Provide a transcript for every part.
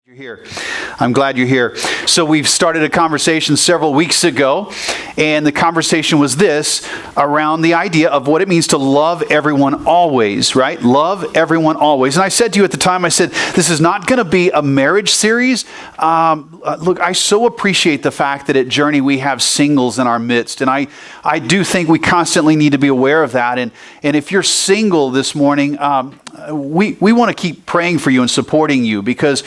You're here. I'm glad you're here. So we've started a conversation several weeks ago, and the conversation was this, around the idea of what it means to love everyone always, right? Love everyone always. And I said to you at the time, I said, this is not going to be a marriage series. Look, I so appreciate the fact that at Journey we have singles in our midst, and I do think we constantly need to be aware of that. And if you're single this morning, we want to keep praying for you and supporting you, because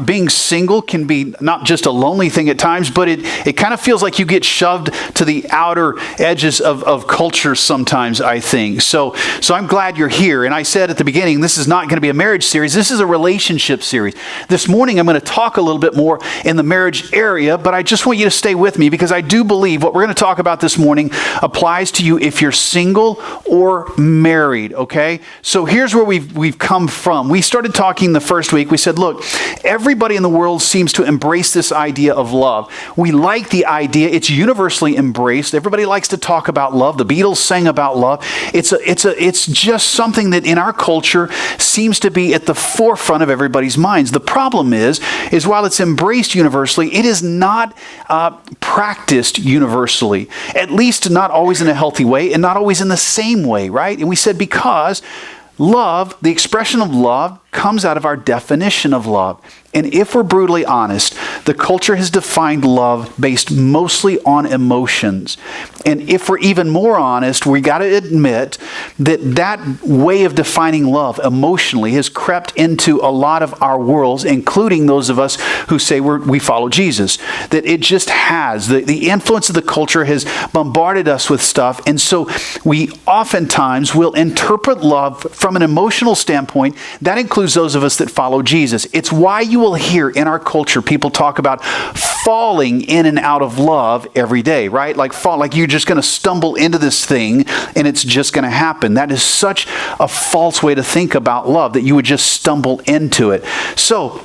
being single can be not just a lonely thing at times, but it kind of feels like you get shoved to the outer edges of culture sometimes, I think. So I'm glad you're here. And I said at the beginning, this is not going to be a marriage series. This is a relationship series. This morning, I'm going to talk a little bit more in the marriage area, but I just want you to stay with me, because I do believe what we're going to talk about this morning applies to you if you're single or married, okay? So here's where we've come from. We started talking the first week. We said, look, everybody in the world seems to embrace this idea of love. We like the idea. It's universally embraced. Everybody likes to talk about love. The Beatles sang about love. It's just something that in our culture seems to be at the forefront of everybody's minds. The problem is while it's embraced universally, it is not practiced universally, at least not always in a healthy way and not always in the same way, right? And we said because love, the expression of love, comes out of our definition of love. And if we're brutally honest, the culture has defined love based mostly on emotions. And if we're even more honest, we got to admit that way of defining love emotionally has crept into a lot of our worlds, including those of us who say we follow Jesus. That it just has. The influence of the culture has bombarded us with stuff. And so we oftentimes will interpret love from an emotional standpoint. That includes those of us that follow Jesus. It's why you will hear in our culture people talk about falling in and out of love every day, right? Like you're just going to stumble into this thing and it's just going to happen. That is such a false way to think about love, that you would just stumble into it. So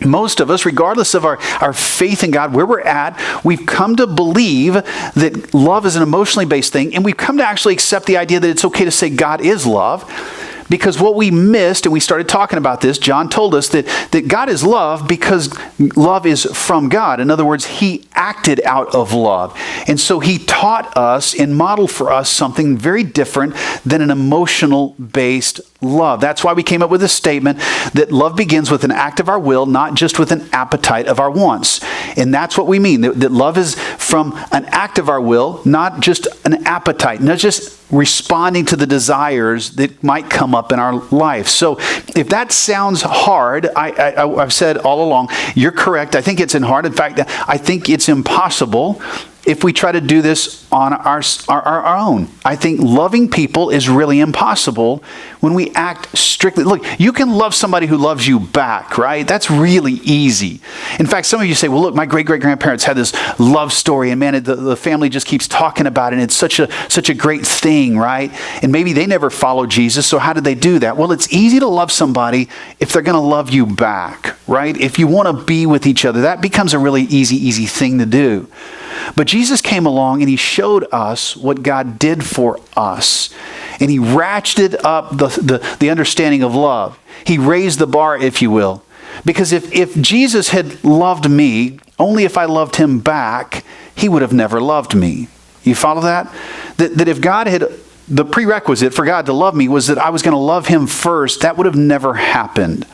most of us, regardless of our faith in God, where we're at, we've come to believe that love is an emotionally based thing, and we've come to actually accept the idea that it's okay to say God is love. Because what we missed, and we started talking about this, John told us that God is love because love is from God. In other words, he acted out of love. And so he taught us and modeled for us something very different than an emotional-based love. That's why we came up with this statement that love begins with an act of our will, not just with an appetite of our wants. And that's what we mean, that love is from an act of our will, not just an appetite, not just responding to the desires that might come up in our life. So if that sounds hard, I've said all along, you're correct. I think it's hard. In fact, I think it's impossible if we try to do this on our own. I think loving people is really impossible when we act strictly. Look, you can love somebody who loves you back, right? That's really easy. In fact, some of you say, well, look, my great-great-grandparents had this love story, and man, the family just keeps talking about it, and it's such a great thing, right? And maybe they never followed Jesus, so how did they do that? Well, it's easy to love somebody if they're going to love you back, right? If you want to be with each other, that becomes a really easy thing to do. But Jesus came along and he showed us what God did for us. And he ratcheted up the understanding of love. He raised the bar, if you will. Because if Jesus had loved me, only if I loved him back, he would have never loved me. You follow that? That if God had, the prerequisite for God to love me was that I was going to love him first, that would have never happened.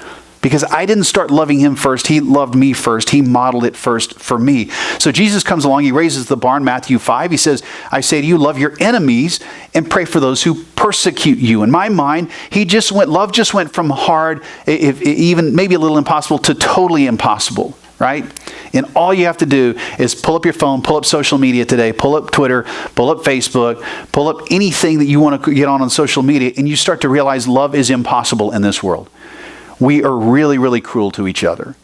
Because I didn't start loving him first. He loved me first. He modeled it first for me. So Jesus comes along. He raises the bar in Matthew 5. He says, I say to you, love your enemies and pray for those who persecute you. In my mind, love just went from hard, even maybe a little impossible, to totally impossible, right? And all you have to do is pull up your phone, pull up social media today, pull up Twitter, pull up Facebook, pull up anything that you want to get on social media, and you start to realize love is impossible in this world. We are really, really cruel to each other.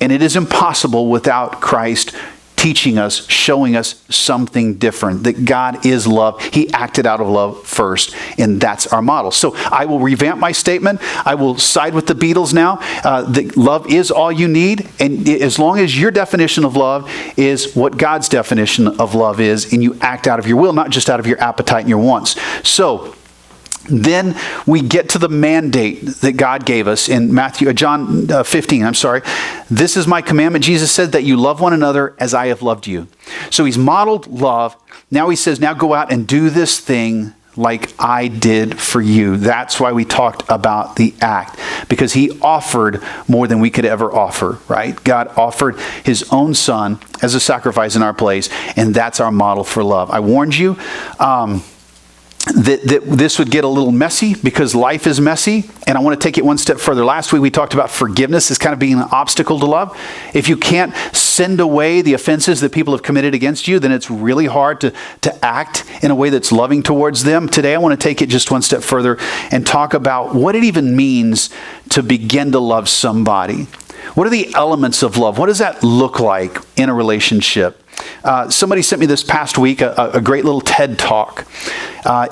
And it is impossible without Christ teaching us, showing us something different, that God is love. He acted out of love first, and that's our model. So I will revamp my statement. I will side with the Beatles now. That love is all you need, and as long as your definition of love is what God's definition of love is, and you act out of your will, not just out of your appetite and your wants. So Then we get to the mandate that God gave us in John 15, I'm sorry. This is my commandment, Jesus said, that you love one another as I have loved you. So he's modeled love. Now he says, now go out and do this thing like I did for you. That's why we talked about the act, because he offered more than we could ever offer, right? God offered his own son as a sacrifice in our place, and that's our model for love. I warned you that this would get a little messy because life is messy, and I want to take it one step further. Last week we talked about forgiveness as kind of being an obstacle to love. If you can't send away the offenses that people have committed against you, then it's really hard to act in a way that's loving towards them. Today I want to take it just one step further and talk about what it even means to begin to love somebody. What are the elements of love? What does that look like in a relationship? Somebody sent me this past week a great little TED Talk.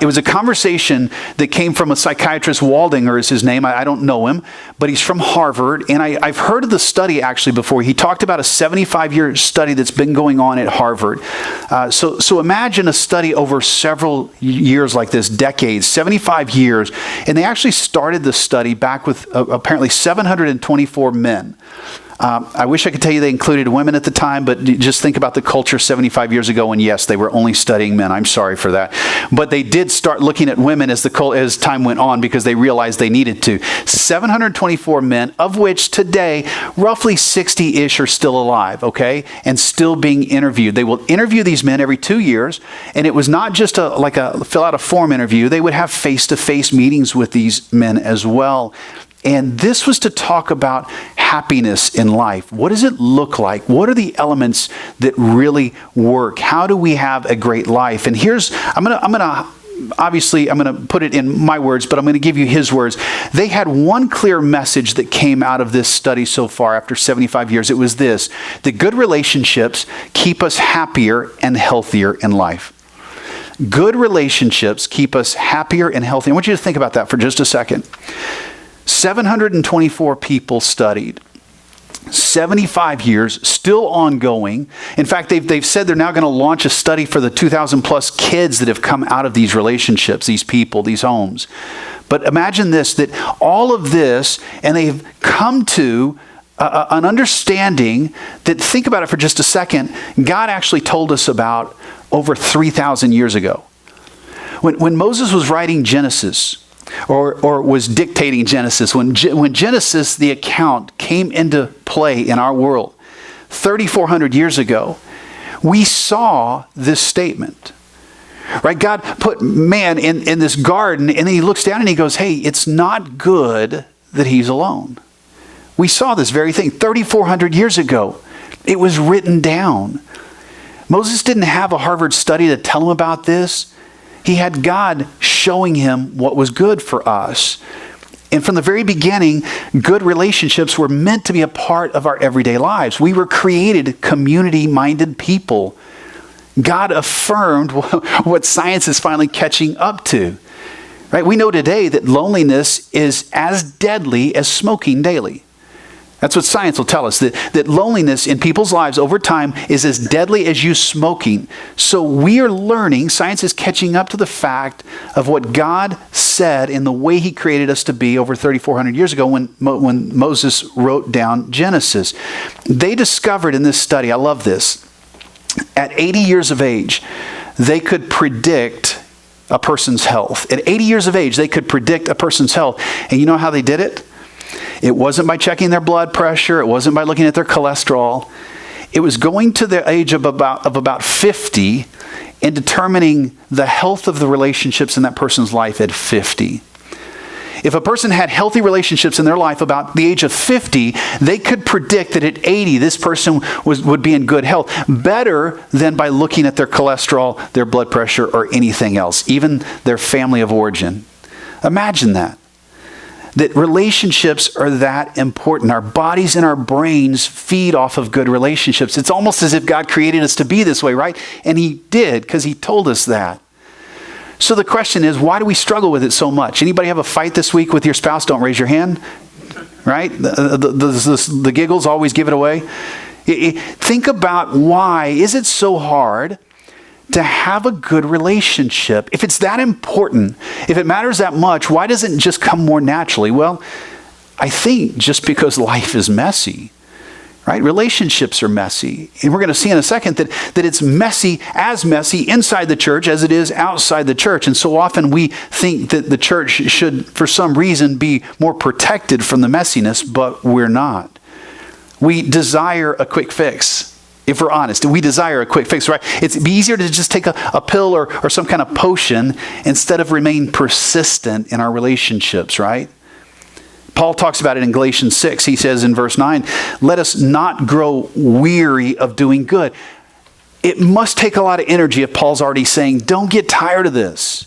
It was a conversation that came from a psychiatrist. Waldinger is his name. I don't know him, but he's from Harvard. And I've heard of the study actually before. He talked about a 75-year study that's been going on at Harvard. So imagine a study over several years like this, decades, 75 years. And they actually started the study back with apparently 724 men. I wish I could tell you they included women at the time, but just think about the culture 75 years ago, and yes, they were only studying men. I'm sorry for that. But they did start looking at women as time went on because they realized they needed to. 724 men, of which today, roughly 60-ish are still alive, okay, and still being interviewed. They will interview these men every 2 years, and it was not just like a fill out a form interview. They would have face-to-face meetings with these men as well. And this was to talk about happiness in life. What does it look like? What are the elements that really work? How do we have a great life? And I'm gonna put it in my words, but I'm gonna give you his words. They had one clear message that came out of this study so far after 75 years. It was this: that good relationships keep us happier and healthier in life. Good relationships keep us happier and healthier. I want you to think about that for just a second. 724 people studied, 75 years, still ongoing. In fact, they've said they're now going to launch a study for the 2,000 plus kids that have come out of these relationships, these people, these homes. But imagine this, that all of this, and they've come to an understanding that, think about it for just a second, God actually told us about over 3,000 years ago. When Moses was writing Genesis, or was dictating Genesis, when Genesis, the account, came into play in our world 3,400 years ago, we saw this statement. Right? God put man in this garden, and then he looks down and he goes, hey, it's not good that he's alone. We saw this very thing 3,400 years ago. It was written down. Moses didn't have a Harvard study to tell him about this. He had God showing him what was good for us. And from the very beginning, good relationships were meant to be a part of our everyday lives. We were created community-minded people. God affirmed what science is finally catching up to. Right? We know today that loneliness is as deadly as smoking daily. That's what science will tell us, that loneliness in people's lives over time is as deadly as you smoking. So we are learning, science is catching up to the fact of what God said in the way he created us to be over 3,400 years ago when Moses wrote down Genesis. They discovered in this study, I love this, at 80 years of age, they could predict a person's health. At 80 years of age, they could predict a person's health. And you know how they did it? It wasn't by checking their blood pressure. It wasn't by looking at their cholesterol. It was going to the age of about 50 and determining the health of the relationships in that person's life at 50. If a person had healthy relationships in their life about the age of 50, they could predict that at 80, this person would be in good health, better than by looking at their cholesterol, their blood pressure, or anything else, even their family of origin. Imagine that. That relationships are that important. Our bodies and our brains feed off of good relationships. It's almost as if God created us to be this way, right? And he did, because he told us that. So the question is, why do we struggle with it so much? Anybody have a fight this week with your spouse? Don't raise your hand. Right? The giggles always give it away. Think about why is it so hard to have a good relationship? If it's that important, if it matters that much, why doesn't it just come more naturally? Well, I think just because life is messy, right? Relationships are messy. And we're going to see in a second that it's messy inside the church as it is outside the church. And so often we think that the church should, for some reason, be more protected from the messiness, but we're not. We desire a quick fix. If we're honest, we desire a quick fix, right? It'd be easier to just take a pill or some kind of potion instead of remain persistent in our relationships, right? Paul talks about it in Galatians 6. He says in verse 9, let us not grow weary of doing good. It must take a lot of energy if Paul's already saying, don't get tired of this.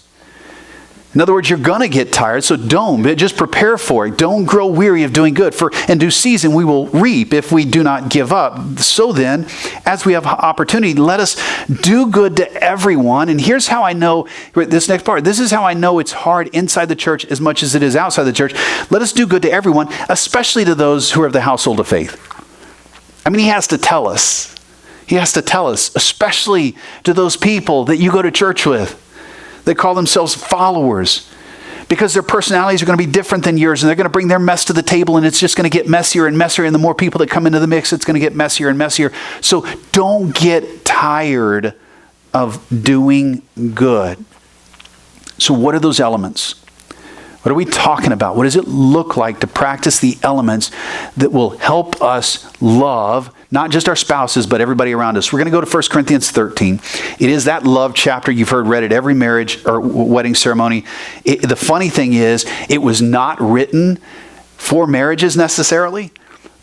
In other words, you're going to get tired, so just prepare for it. Don't grow weary of doing good, for in due season we will reap if we do not give up. So then, as we have opportunity, let us do good to everyone. And here's how I know, this next part, this is how I know it's hard inside the church as much as it is outside the church. Let us do good to everyone, especially to those who are of the household of faith. I mean, he has to tell us. He has to tell us, especially to those people that you go to church with. They call themselves followers because their personalities are going to be different than yours, and they're going to bring their mess to the table, and it's just going to get messier and messier. And the more people that come into the mix, it's going to get messier and messier. So don't get tired of doing good. So what are those elements? What are we talking about? What does it look like to practice the elements that will help us love not just our spouses, but everybody around us? We're going to go to 1 Corinthians 13. It is that love chapter you've heard read at every marriage or wedding ceremony. The funny thing is, it was not written for marriages necessarily,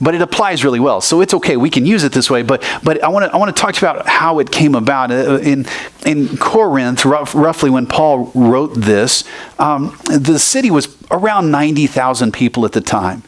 but it applies really well. So it's okay. We can use it this way. But I want to talk to you about how it came about. In Corinth, roughly when Paul wrote this, the city was around 90,000 people at the time.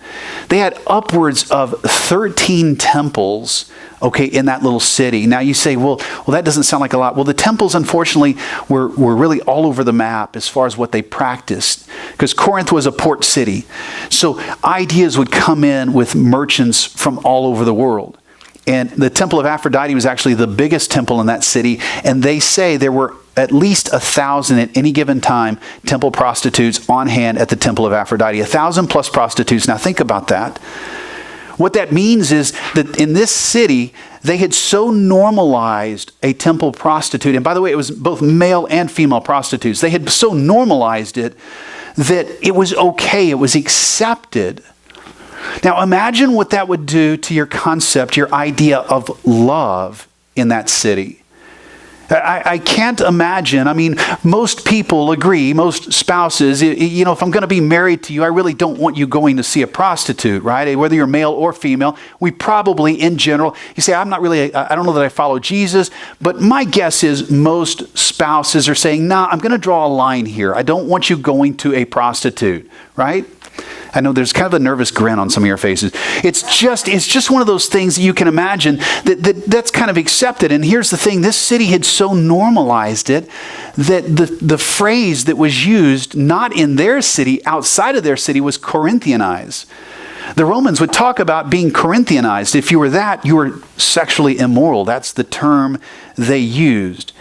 They had upwards of 13 temples, okay, in that little city. Now you say, well, that doesn't sound like a lot. Well, the temples, unfortunately, were really all over the map as far as what they practiced, because Corinth was a port city. So ideas would come in with merchants from all over the world. And the temple of Aphrodite was actually the biggest temple in that city. And they say there were at least 1,000 at any given time temple prostitutes on hand at the temple of Aphrodite. 1,000 plus prostitutes. Now think about that. What that means is that in this city, they had so normalized a temple prostitute. And by the way, it was both male and female prostitutes. They had so normalized it that it was okay. It was accepted. Now imagine what that would do to your concept, your idea of love in that city. I can't imagine. I mean, most people agree, most spouses, if I'm going to be married to you, I really don't want you going to see a prostitute, right? Whether you're male or female, we probably, in general, you say, I don't know that I follow Jesus, but my guess is most spouses are saying, I'm going to draw a line here. I don't want you going to a prostitute, right? I know there's kind of a nervous grin on some of your faces. It's just one of those things that you can imagine that's kind of accepted. And here's the thing, this city had so normalized it that the phrase that was used, not in their city, outside of their city, was Corinthianize. The Romans would talk about being Corinthianized. If you were that, you were sexually immoral. That's the term they used.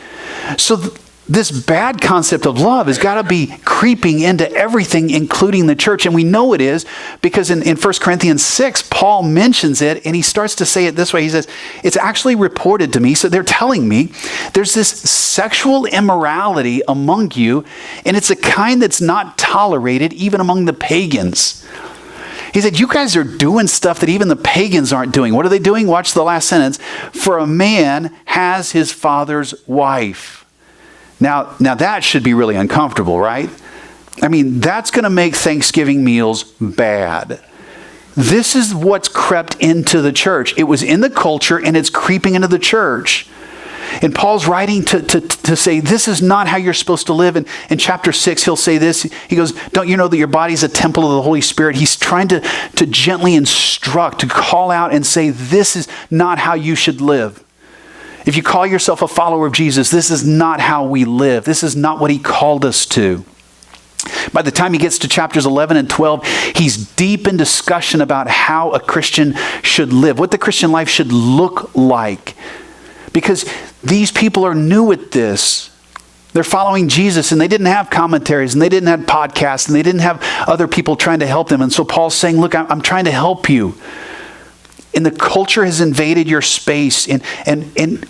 So this bad concept of love has got to be creeping into everything, including the church. And we know it is because in 1 Corinthians 6, Paul mentions it, and he starts to say it this way. He says, it's actually reported to me. So they're telling me there's this sexual immorality among you, and it's a kind that's not tolerated even among the pagans. He said, you guys are doing stuff that even the pagans aren't doing. What are they doing? Watch the last sentence. For a man has his father's wife. Now that should be really uncomfortable, right? I mean, that's going to make Thanksgiving meals bad. This is what's crept into the church. It was in the culture and it's creeping into the church. And Paul's writing to say, this is not how you're supposed to live. And in chapter 6, he'll say this. He goes, don't you know that your body is a temple of the Holy Spirit? He's trying to gently instruct, to call out and say, this is not how you should live. If you call yourself a follower of Jesus, this is not how we live. This is not what he called us to. By the time he gets to chapters 11 and 12, he's deep in discussion about how a Christian should live, what the Christian life should look like. Because These people are new at this. They're following Jesus, and they didn't have commentaries, and they didn't have podcasts, and they didn't have other people trying to help them. And so Paul's saying, look, I'm trying to help you. And the culture has invaded your space, and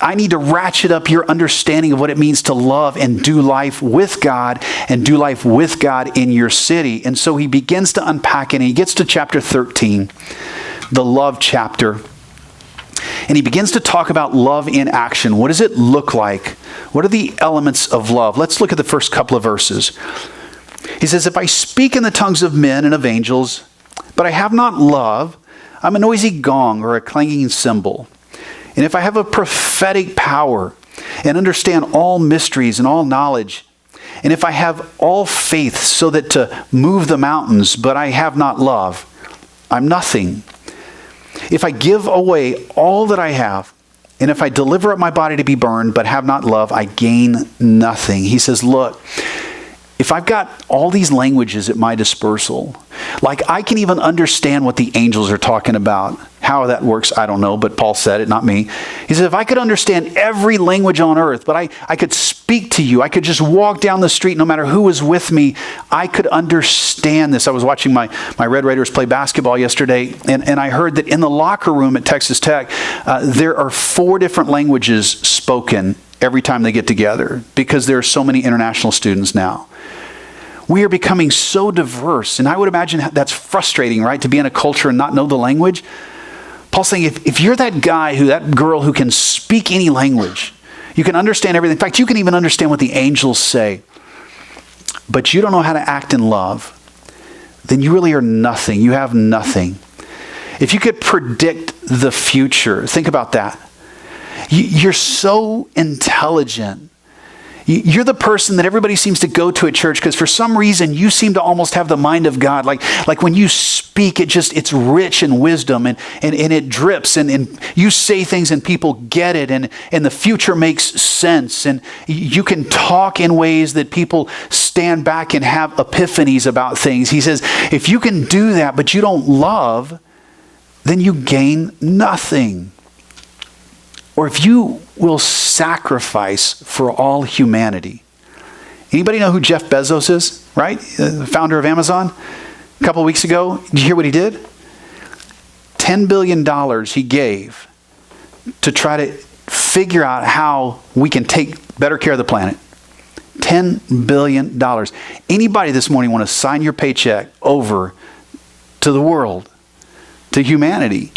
I need to ratchet up your understanding of what it means to love and do life with God and do life with God in your city. And so he begins to unpack it, and he gets to chapter 13, the love chapter. And he begins to talk about love in action. What does it look like? What are the elements of love? Let's look at the first couple of verses. He says, if I speak in the tongues of men and of angels, but I have not love, I'm a noisy gong or a clanging cymbal. And if I have a prophetic power and understand all mysteries and all knowledge, and if I have all faith so that to move the mountains, but I have not love, I'm nothing. If I give away all that I have, and if I deliver up my body to be burned, but have not love, I gain nothing. He says, look, if I've got all these languages at my dispersal, like I can even understand what the angels are talking about. How that works, I don't know, but Paul said it, not me. He said, if I could understand every language on earth, but I could speak to you, I could just walk down the street no matter who was with me, I could understand this. I was watching my Red Raiders play basketball yesterday, and I heard that in the locker room at Texas Tech, there are 4 different languages spoken every time they get together because there are so many international students now. We are becoming so diverse, and I would imagine that's frustrating, right, to be in a culture and not know the language. Paul's saying if you're that guy, that girl who can speak any language, you can understand everything. In fact, you can even understand what the angels say, but you don't know how to act in love, then you really are nothing. You have nothing. If you could predict the future, think about that. You're so intelligent. You're the person that everybody seems to go to at church because for some reason you seem to almost have the mind of God. Like when you speak, it's rich in wisdom and it drips and you say things and people get it and the future makes sense. And you can talk in ways that people stand back and have epiphanies about things. He says, if you can do that but you don't love, then you gain nothing. Or if you will sacrifice for all humanity. Anybody know who Jeff Bezos is, right? The founder of Amazon. A couple of weeks ago, did you hear what he did? $10 billion he gave to try to figure out how we can take better care of the planet. $10 billion. Anybody this morning want to sign your paycheck over to the world, to humanity?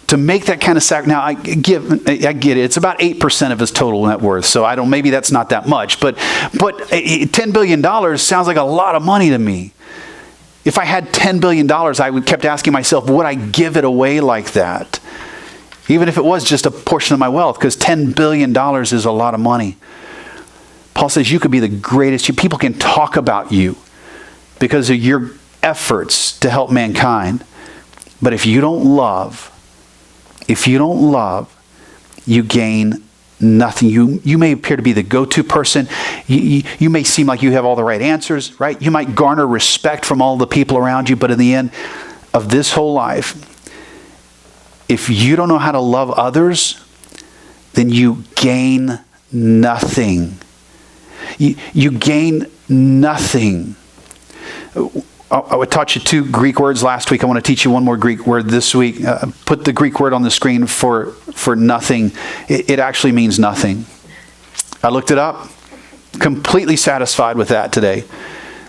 To make that kind of sacrifice. Now, I get it. It's about 8% of his total net worth. So maybe that's not that much. But $10 billion sounds like a lot of money to me. If I had $10 billion, I kept asking myself, would I give it away like that? Even if it was just a portion of my wealth, because $10 billion is a lot of money. Paul says you could be the greatest. People can talk about you because of your efforts to help mankind. But if you don't love, you gain nothing. You may appear to be the go-to person. You may seem like you have all the right answers, right? You might garner respect from all the people around you, but in the end of this whole life, if you don't know how to love others, then you gain nothing. You gain nothing. I taught you 2 Greek words last week. I want to teach you one more Greek word this week. Put the Greek word on the screen for nothing. It actually means nothing. I looked it up. Completely satisfied with that today.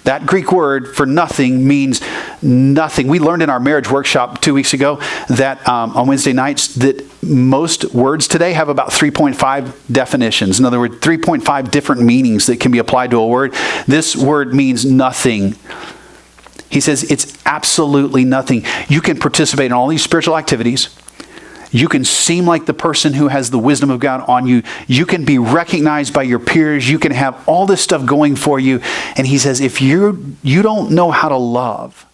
That Greek word for nothing means nothing. We learned in our marriage workshop 2 weeks ago that on Wednesday nights that most words today have about 3.5 definitions. In other words, 3.5 different meanings that can be applied to a word. This word means nothing. He says it's absolutely nothing. You can participate in all these spiritual activities. You can seem like the person who has the wisdom of God on you. You can be recognized by your peers. You can have all this stuff going for you. And he says if you don't know how to love,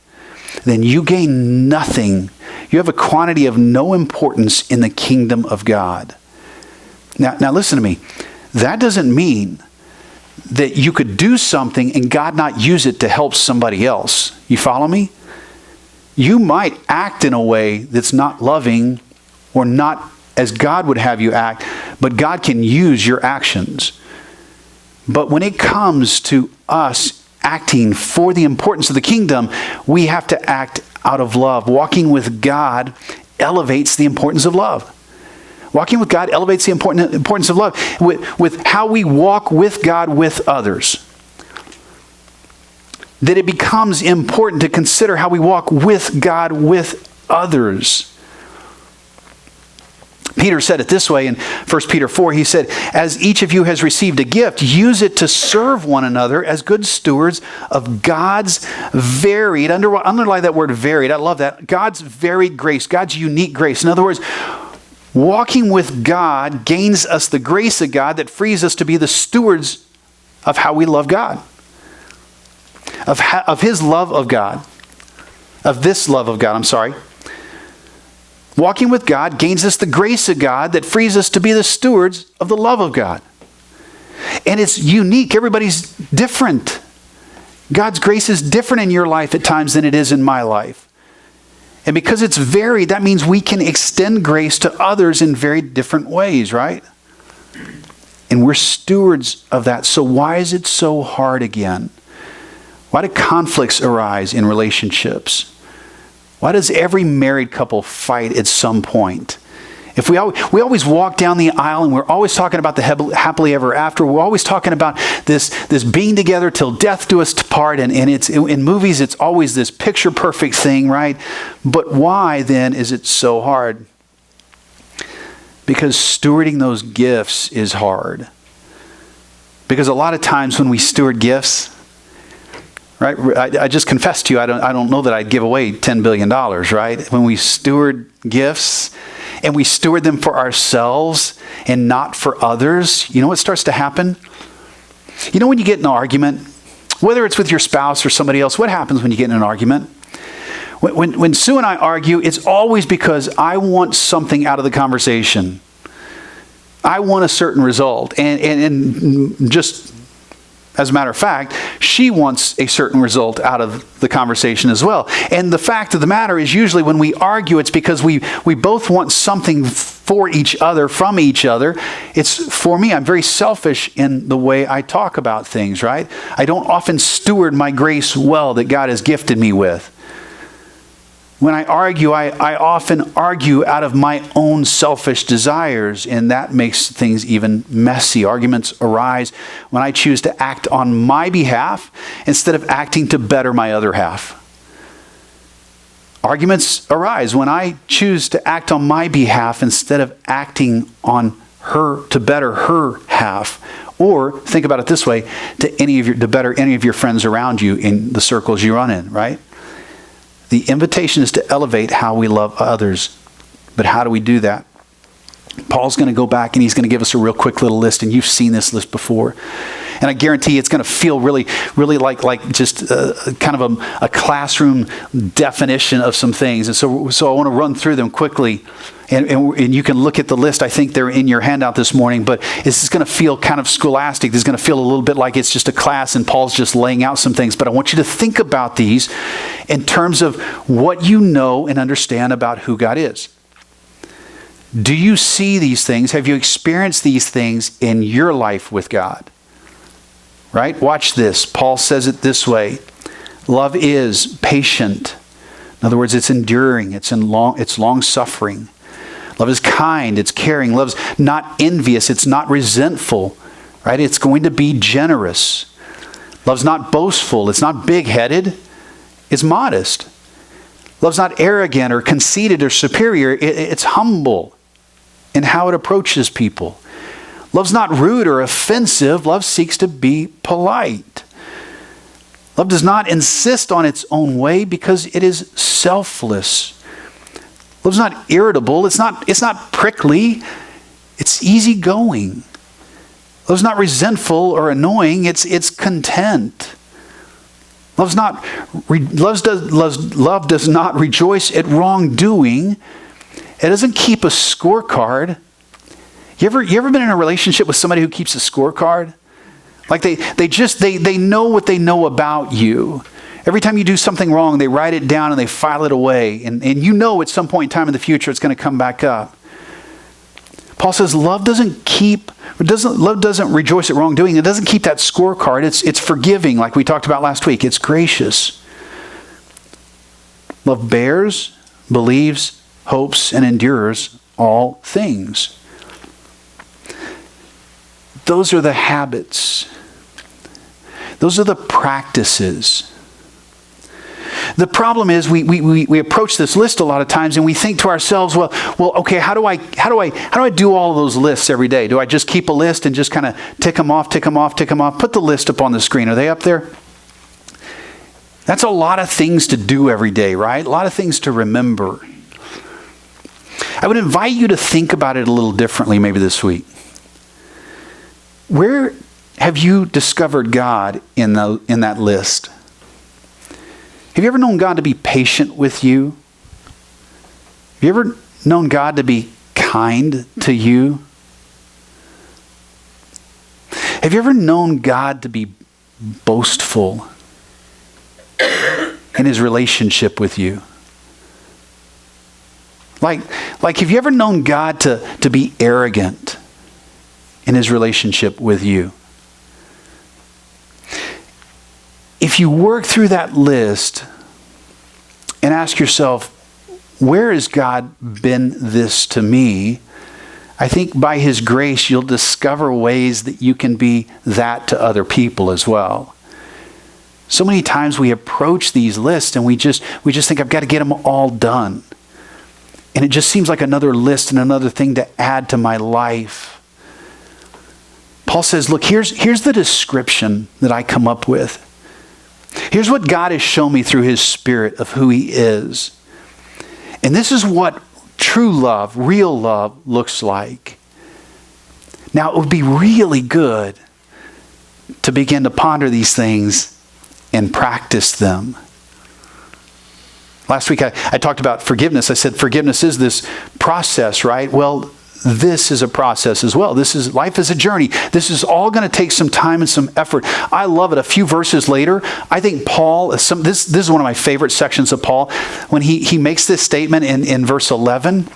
then you gain nothing. You have a quantity of no importance in the kingdom of God. Now listen to me. That doesn't mean that you could do something and God not use it to help somebody else. You follow me? You might act in a way that's not loving or not as God would have you act, but God can use your actions. But when it comes to us acting for the importance of the kingdom, we have to act out of love. Walking with God elevates the importance of love. Walking with God elevates the importance of love with how we walk with God with others. That it becomes important to consider how we walk with God with others. Peter said it this way in 1 Peter 4. He said, as each of you has received a gift, use it to serve one another as good stewards of God's varied, underline that word varied, I love that, God's varied grace, God's unique grace. In other words, walking with God gains us the grace of God that frees us to be the stewards of how we love God. Of His love of God. Of this love of God, I'm sorry. Walking with God gains us the grace of God that frees us to be the stewards of the love of God. And it's unique. Everybody's different. God's grace is different in your life at times than it is in my life. And because it's varied, that means we can extend grace to others in very different ways, right? And we're stewards of that. So why is it so hard again? Why do conflicts arise in relationships? Why does every married couple fight at some point? If we always walk down the aisle and we're always talking about the happily ever after, we're always talking about this being together till death do us part, and it's in movies it's always this picture perfect thing, right? But why then is it so hard? Because stewarding those gifts is hard. Because a lot of times when we steward gifts, right? I just confessed to you, I don't know that I'd give away $10 billion, right? When we steward gifts and we steward them for ourselves and not for others, you know what starts to happen? You know when you get in an argument, whether it's with your spouse or somebody else, what happens when you get in an argument? When Sue and I argue, it's always because I want something out of the conversation. I want a certain result. And just as a matter of fact, she wants a certain result out of the conversation as well. And the fact of the matter is usually when we argue, it's because we both want something for each other, from each other. It's for me, I'm very selfish in the way I talk about things, right? I don't often steward my grace well that God has gifted me with. When I argue, I often argue out of my own selfish desires, and that makes things even messy. Arguments arise when I choose to act on my behalf instead of acting to better my other half. Arguments arise when I choose to act on my behalf instead of acting on her to better her half. Or think about it this way, to better any of your friends around you in the circles you run in, right? The invitation is to elevate how we love others. But how do we do that? Paul's going to go back and he's going to give us a real quick little list, and you've seen this list before. And I guarantee it's going to feel really, really like just kind of a classroom definition of some things. And so I want to run through them quickly. And you can look at the list. I think they're in your handout this morning. But this is going to feel kind of scholastic. This is going to feel a little bit like it's just a class and Paul's just laying out some things. But I want you to think about these in terms of what you know and understand about who God is. Do you see these things? Have you experienced these things in your life with God? Right? Watch this. Paul says it this way. Love is patient. In other words, it's enduring. It's long-suffering. Love is kind. It's caring. Love's not envious. It's not resentful. Right? It's going to be generous. Love's not boastful. It's not big-headed. It's modest. Love's not arrogant or conceited or superior. It's humble in how it approaches people. Love's not rude or offensive. Love seeks to be polite. Love does not insist on its own way because it is selfless. Love's not irritable. It's not prickly. It's easygoing. Love's not resentful or annoying. It's content. Love does not rejoice at wrongdoing. It doesn't keep a scorecard. You ever been in a relationship with somebody who keeps a scorecard? Like they know what they know about you. Every time you do something wrong, they write it down and they file it away. And you know at some point in time in the future it's going to come back up. Paul says love doesn't rejoice at wrongdoing. It doesn't keep that scorecard. It's forgiving, like we talked about last week. It's gracious. Love bears, believes, hopes, and endures all things. Those are the habits. Those are the practices. The problem is we approach this list a lot of times and we think to ourselves, well, okay, how do I do all of those lists every day? Do I just keep a list and just kind of tick them off? Put the list up on the screen. Are they up there? That's a lot of things to do every day, right? A lot of things to remember. I would invite you to think about it a little differently maybe this week. Where have you discovered God in that list? Have you ever known God to be patient with you? Have you ever known God to be kind to you? Have you ever known God to be boastful in his relationship with you? Like have you ever known God to be arrogant in his relationship with you? If you work through that list and ask yourself, where has God been this to me? I think by his grace, you'll discover ways that you can be that to other people as well. So many times we approach these lists and we just think, I've got to get them all done. And it just seems like another list and another thing to add to my life. Paul says, look, here's the description that I come up with. Here's what God has shown me through his Spirit of who he is. And this is what true love, real love, looks like. Now, it would be really good to begin to ponder these things and practice them. Last week I talked about forgiveness. I said forgiveness is this process, right? Well, this is a process as well. Life is a journey. This is all going to take some time and some effort. I love it. A few verses later, I think Paul, this is one of my favorite sections of Paul, when he makes this statement in verse 11,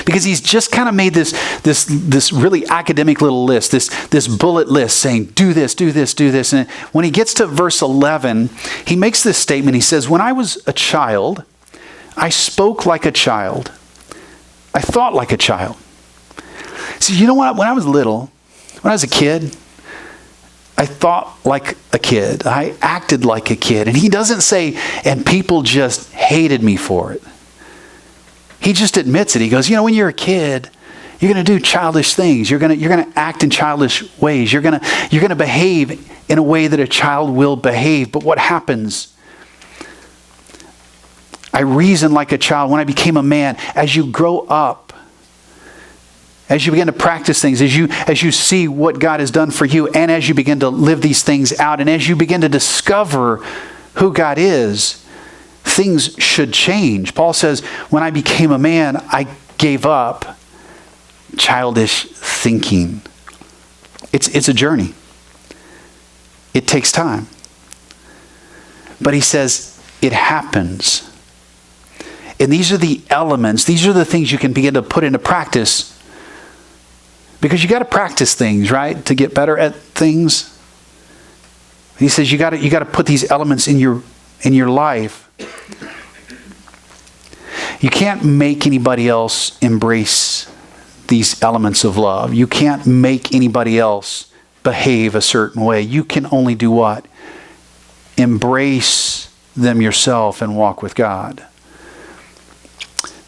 because he's just kind of made this really academic little list, this bullet list saying, do this, do this, do this. And when he gets to verse 11, he makes this statement. He says, when I was a child, I spoke like a child. I thought like a child. See, you know what? When I was little, when I was a kid, I thought like a kid. I acted like a kid. And he doesn't say, and people just hated me for it. He just admits it. He goes, when you're a kid, you're going to do childish things. You're going to act in childish ways. You're going to behave in a way that a child will behave. But what happens? I reasoned like a child when I became a man. As you grow up, as you begin to practice things, as you see what God has done for you, and as you begin to live these things out, and as you begin to discover who God is, things should change. Paul says, when I became a man, I gave up childish thinking. It's a journey. It takes time. But he says, it happens. And these are the elements, these are the things you can begin to put into practice. Because you got to practice things, right? To get better at things. He says you got to put these elements in your life. You can't make anybody else embrace these elements of love. You can't make anybody else behave a certain way. You can only do what? Embrace them yourself and walk with God.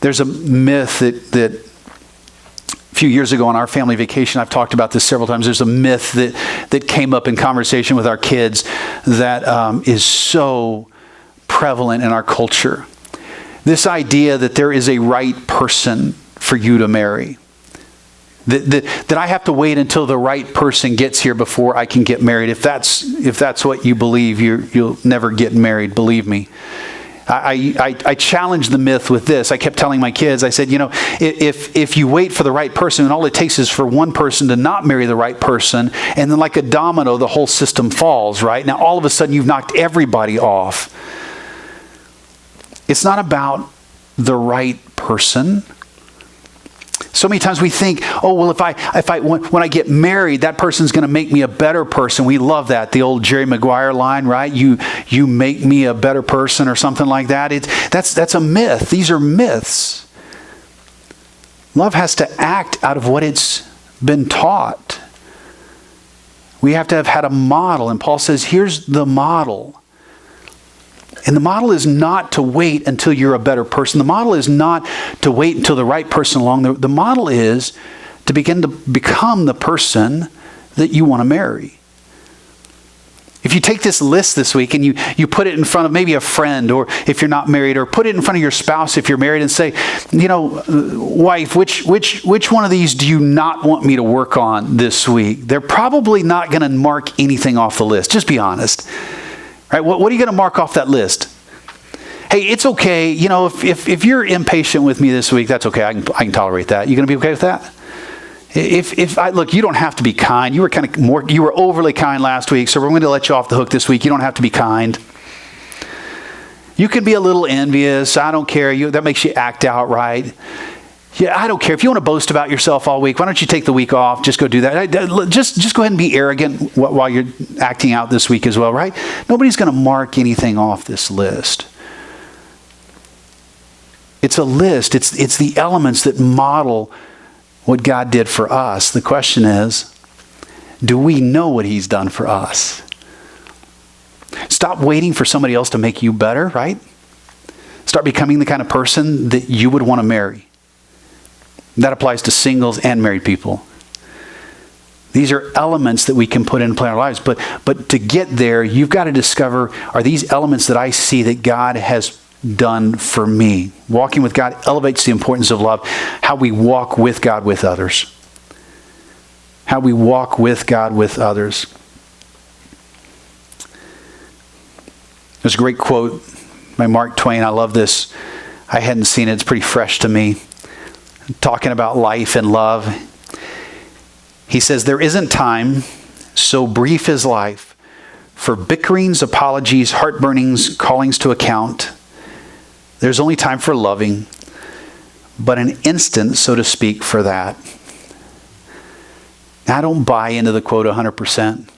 There's a myth that a few years ago on our family vacation, I've talked about this several times. There's a myth that came up in conversation with our kids that is so prevalent in our culture. This idea that there is a right person for you to marry. That I have to wait until the right person gets here before I can get married. If that's what you believe, you'll never get married, believe me. I challenged the myth with this. I kept telling my kids, I said, if you wait for the right person, and all it takes is for one person to not marry the right person, and then like a domino, the whole system falls, right? Now, all of a sudden, you've knocked everybody off. It's not about the right person. So many times we think, oh, well, when I get married, that person's going to make me a better person. We love that. The old Jerry Maguire line, right? You make me a better person or something like that. That's a myth. These are myths. Love has to act out of what it's been taught. We have to have had a model. And Paul says, here's the model. And the model is not to wait until you're a better person. The model is not to wait until the right person along. The model is to begin to become the person that you want to marry. If you take this list this week and you put it in front of maybe a friend, or if you're not married, or put it in front of your spouse if you're married, and say, wife, which one of these do you not want me to work on this week? They're probably not going to mark anything off the list. Just be honest. Right? What are you going to mark off that list? Hey, it's okay. If you're impatient with me this week, that's okay. I can tolerate that. You going to be okay with that? Look, you don't have to be kind. You were overly kind last week, so we're going to let you off the hook this week. You don't have to be kind. You can be a little envious. I don't care. That makes you act out right. Yeah, I don't care. If you want to boast about yourself all week, why don't you take the week off? Just go do that. Just go ahead and be arrogant while you're acting out this week as well, right? Nobody's going to mark anything off this list. It's a list. It's the elements that model what God did for us. The question is, do we know what He's done for us? Stop waiting for somebody else to make you better, right? Start becoming the kind of person that you would want to marry. That applies to singles and married people. These are elements that we can put in play in our lives. But to get there, you've got to discover, are these elements that I see that God has done for me? Walking with God elevates the importance of love. How we walk with God with others. How we walk with God with others. There's a great quote by Mark Twain. I love this. I hadn't seen it. It's pretty fresh to me. Talking about life and love. He says, there isn't time, so brief is life, for bickerings, apologies, heartburnings, callings to account. There's only time for loving, but an instant, so to speak, for that. I don't buy into the quote 100%.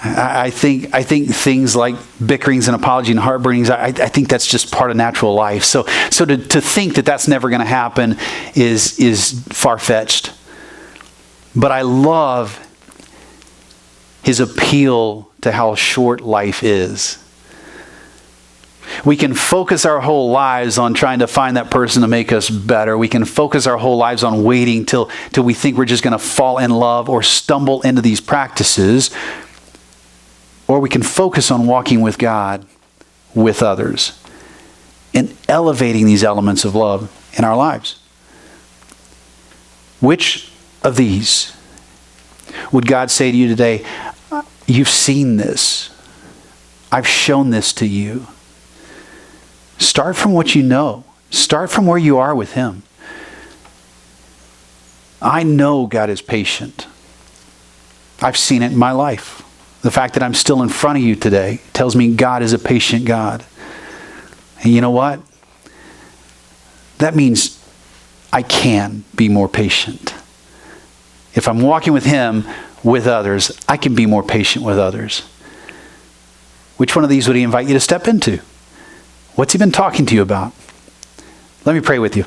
I think things like bickerings and apology and heartburnings, I think that's just part of natural life. So to think that that's never going to happen is far-fetched. But I love his appeal to how short life is. We can focus our whole lives on trying to find that person to make us better. We can focus our whole lives on waiting till we think we're just going to fall in love or stumble into these practices. Or we can focus on walking with God, with others, and elevating these elements of love in our lives. Which of these would God say to you today, you've seen this. I've shown this to you. Start from what you know. Start from where you are with Him. I know God is patient. I've seen it in my life. The fact that I'm still in front of you today tells me God is a patient God. And you know what? That means I can be more patient. If I'm walking with Him, with others, I can be more patient with others. Which one of these would He invite you to step into? What's He been talking to you about? Let me pray with you.